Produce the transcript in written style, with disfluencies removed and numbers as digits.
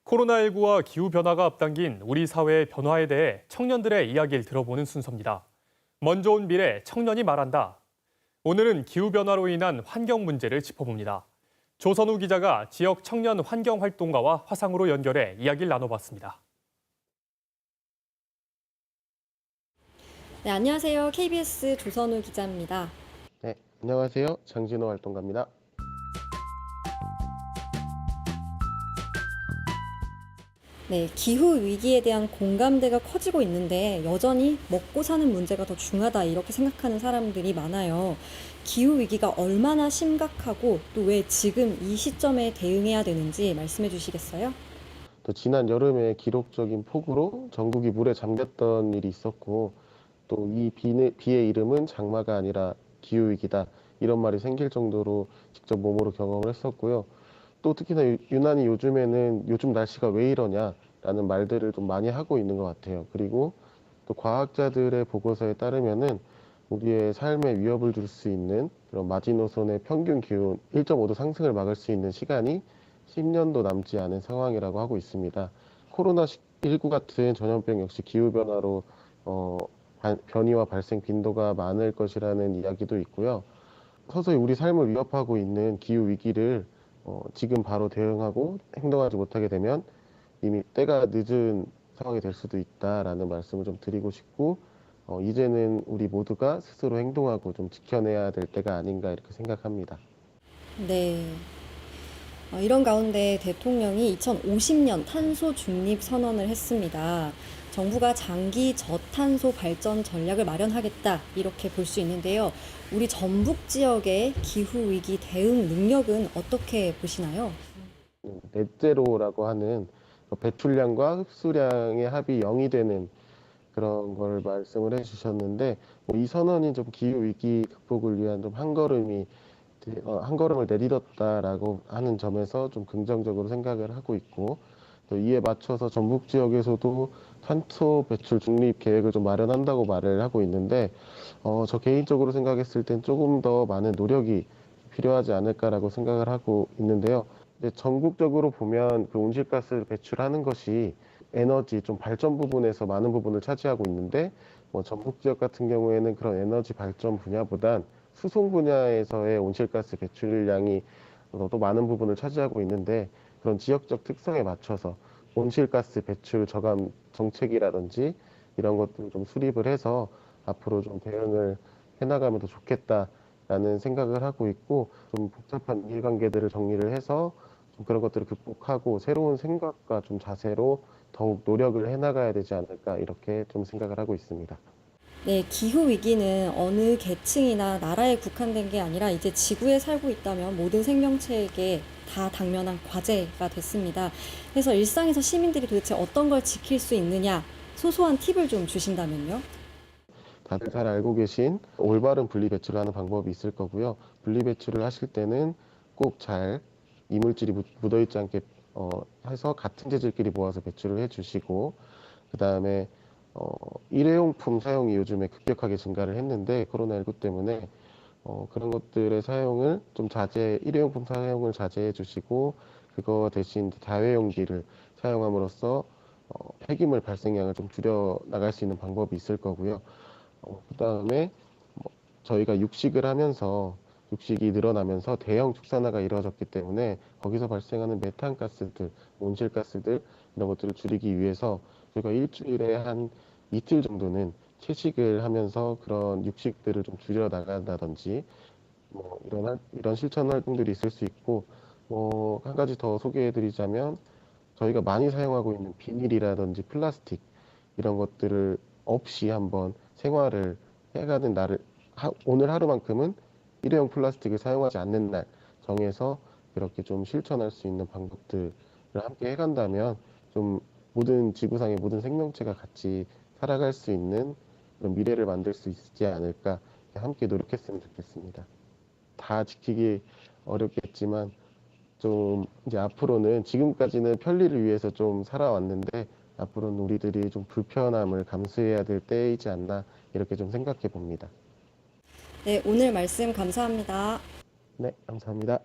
코로나19와 기후변화가 앞당긴 우리 사회의 변화에 대해 청년들의 이야기를 들어보는 순서입니다. 먼저 온 미래 청년이 말한다. 오늘은 기후변화로 인한 환경 문제를 짚어봅니다. 조선우 기자가 지역 청년 환경활동가와 화상으로 연결해 이야기를 나눠봤습니다. 네, 안녕하세요. KBS 조선우 기자입니다. 네, 안녕하세요. 장진호 활동가입니다. 네, 기후 위기에 대한 공감대가 커지고 있는데 여전히 먹고 사는 문제가 더 중요하다 이렇게 생각하는 사람들이 많아요. 기후 위기가 얼마나 심각하고 또 왜 지금 이 시점에 대응해야 되는지 말씀해 주시겠어요? 또 지난 여름에 기록적인 폭우로 전국이 물에 잠겼던 일이 있었고, 또 이 비의 이름은 장마가 아니라 기후위기다, 이런 말이 생길 정도로 직접 몸으로 경험을 했었고요. 또 특히나 유난히 요즘에는 요즘 날씨가 왜 이러냐라는 말들을 좀 많이 하고 있는 것 같아요. 그리고 또 과학자들의 보고서에 따르면은 우리의 삶에 위협을 줄 수 있는 그런 마지노선의 평균 기온 1.5도 상승을 막을 수 있는 시간이 10년도 남지 않은 상황이라고 하고 있습니다. 코로나19 같은 전염병 역시 기후변화로 변이와 발생 빈도가 많을 것이라는 이야기도 있고요. 서서히 우리 삶을 위협하고 있는 기후 위기를 지금 바로 대응하고 행동하지 못하게 되면 이미 때가 늦은 상황이 될 수도 있다라는 말씀을 좀 드리고 싶고, 이제는 우리 모두가 스스로 행동하고 좀 지켜내야 될 때가 아닌가 이렇게 생각합니다. 네. 이런 가운데 대통령이 2050년 탄소 중립 선언을 했습니다. 정부가 장기 저탄소 발전 전략을 마련하겠다 이렇게 볼 수 있는데요. 우리 전북 지역의 기후 위기 대응 능력은 어떻게 보시나요? 넷제로라고 하는 배출량과 흡수량의 합이 0이 되는 그런 걸 말씀을 해주셨는데, 이 선언이 좀 기후 위기 극복을 위한 좀 한 걸음을 내딛었다라고 하는 점에서 좀 긍정적으로 생각을 하고 있고, 또 이에 맞춰서 전북 지역에서도 탄소 배출 중립 계획을 좀 마련한다고 말을 하고 있는데, 저 개인적으로 생각했을 땐 조금 더 많은 노력이 필요하지 않을까라고 생각을 하고 있는데요. 이제 전국적으로 보면 그 온실가스를 배출하는 것이 에너지 좀 발전 부분에서 많은 부분을 차지하고 있는데, 전북 지역 같은 경우에는 그런 에너지 발전 분야보단 수송 분야에서의 온실가스 배출량이 또 많은 부분을 차지하고 있는데, 그런 지역적 특성에 맞춰서 온실가스 배출 저감 정책이라든지 이런 것들을 좀 수립을 해서 앞으로 좀 대응을 해나가면 더 좋겠다라는 생각을 하고 있고, 좀 복잡한 이해관계들을 정리를 해서 좀 그런 것들을 극복하고 새로운 생각과 좀 자세로 더욱 노력을 해나가야 되지 않을까 이렇게 좀 생각을 하고 있습니다. 네, 기후 위기는 어느 계층이나 나라에 국한된 게 아니라 이제 지구에 살고 있다면 모든 생명체에게 다 당면한 과제가 됐습니다. 그래서 일상에서 시민들이 도대체 어떤 걸 지킬 수 있느냐, 소소한 팁을 좀 주신다면요? 다들 잘 알고 계신 올바른 분리 배출을 하는 방법이 있을 거고요. 분리 배출을 하실 때는 꼭 잘 이물질이 묻어있지 않게 해서 같은 재질끼리 모아서 배출을 해주시고, 그 다음에 일회용품 사용이 요즘에 급격하게 증가를 했는데 코로나19 때문에 그런 것들의 사용을 좀 일회용품 사용을 자제해 주시고, 그거 대신 다회용기를 사용함으로써 폐기물 발생량을 좀 줄여 나갈 수 있는 방법이 있을 거고요. 그다음에 뭐 저희가 육식을 하면서 육식이 늘어나면서 대형 축산화가 이루어졌기 때문에 거기서 발생하는 메탄가스들, 온실가스들 이런 것들을 줄이기 위해서 저희가 일주일에 한 이틀 정도는 채식을 하면서 그런 육식들을 좀 줄여 나간다든지 이런 실천 활동들이 있을 수 있고, 한 가지 더 소개해 드리자면 저희가 많이 사용하고 있는 비닐이라든지 플라스틱 이런 것들을 없이 한번 생활을 해가는 날을 오늘 하루만큼은 일회용 플라스틱을 사용하지 않는 날 정해서 그렇게 좀 실천할 수 있는 방법들을 함께 해간다면 좀 모든 지구상의 모든 생명체가 같이 살아갈 수 있는 그런 미래를 만들 수 있지 않을까, 함께 노력했으면 좋겠습니다. 다 지키기 어렵겠지만 좀 이제 앞으로는 지금까지는 편리를 위해서 좀 살아왔는데 앞으로는 우리들이 좀 불편함을 감수해야 될 때이지 않나 이렇게 좀 생각해 봅니다. 네, 오늘 말씀 감사합니다. 네, 감사합니다.